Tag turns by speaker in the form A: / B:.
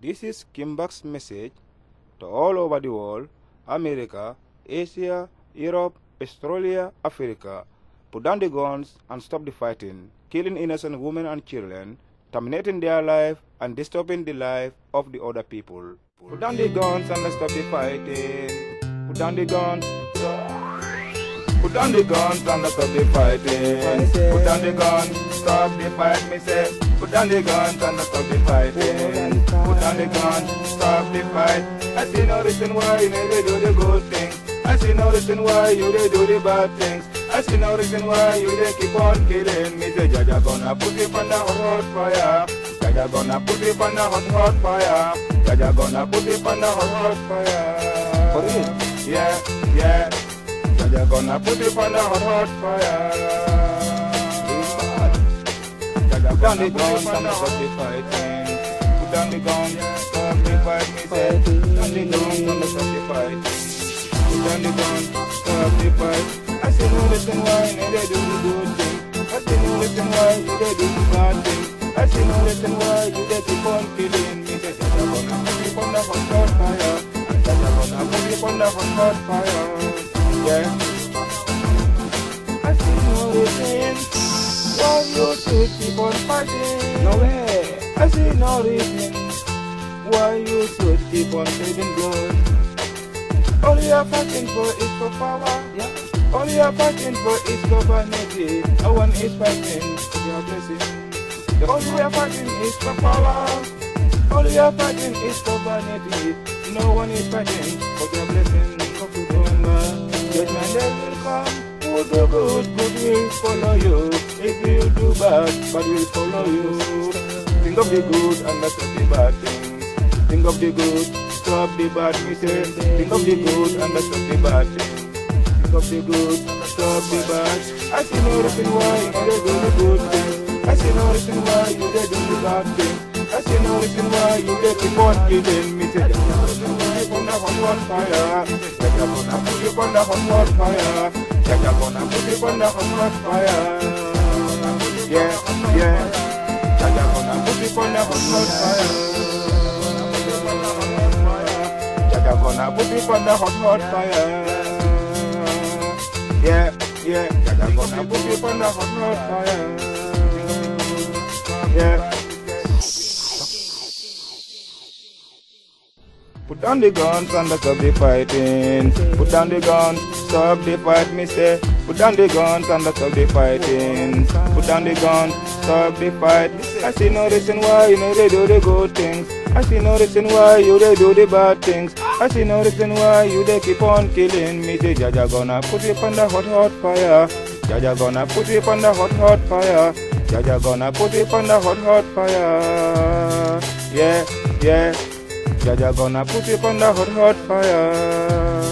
A: This is KingBax message to all over the world, America, Asia, Europe, Australia, Africa. Put down the guns and stop the fighting, killing innocent women and children, terminating their life and disturbing the life of the other people. Put down the guns and let's stop the fighting. Put down the guns. Put down the guns and stop the fighting. Put down the guns, stop the fight, me say. Put down the guns and stop the fighting. Put down the guns, stop the fight. I see no reason why you never do the good things. I see no reason why you they do the bad things. I see no reason why you they keep on killing me. Say Jaja gonna put it on the hot fire. Jaja gonna put it on the hot fire. Jaja gonna put it on the hot fire. For real? Yeah, yeah. Jaja gonna put it on the hot fire. Jaja put down the guns and stop the fighting. Put down the guns, stop the fight, me say. Put down the guns and stop the fighting. Put down the guns, stop the fight. I see no reason why they do the good thing. I see no reason why you they do the bad thing. I see no reason why you they keep on killing me. Say Jaja gonna put it on the hot fire. Jaja gonna put it on the hot fire. Yeah. I see no reason why you should keep on fighting. No way. I see no reason why you should keep on saving blood. All you are fighting for is for power. Yeah. All you are fighting for is for vanity. No one is fighting for your blessing. All you are fighting is for power. All you are fighting is for vanity. No one is fighting for your blessing. Remember, judgment day will come. Who do good, good will follow you. If you do bad, bad will follow you. Think of the good and not of the bad things. Think of the good, stop the bad, me say. Think of the good and not of the bad things. Think of the good, stop the bad. I see no reason why you they do the good things. I see no reason why you they do the bad things. I see no reason why you they keep on killing me. Say, Jaja gonna put you on the hot fire. Jaja gonna put you on the hot fire. Jaja gonna put you on the hot fire. Yeah, yeah. Jaja gonna put you on the hot fire. Jaja gonna put you on the hot fire. Yeah, yeah. Jaja gonna put you on the hot fire. Yeah. Put down the guns and stop the fighting. Put down the guns, stop the fight, me say. Put down the guns and stop the fighting. Put down the guns, stop the fight. I see no reason why you know they do the good things. I see no reason why you they do the bad things. I see no reason why you they keep on killing me. Say Jaja gonna put it on the hot fire. Jaja gonna put it on the hot fire. Jaja gonna put it on the hot fire. Yeah, yeah. Jaja gonna put it on the hot fire.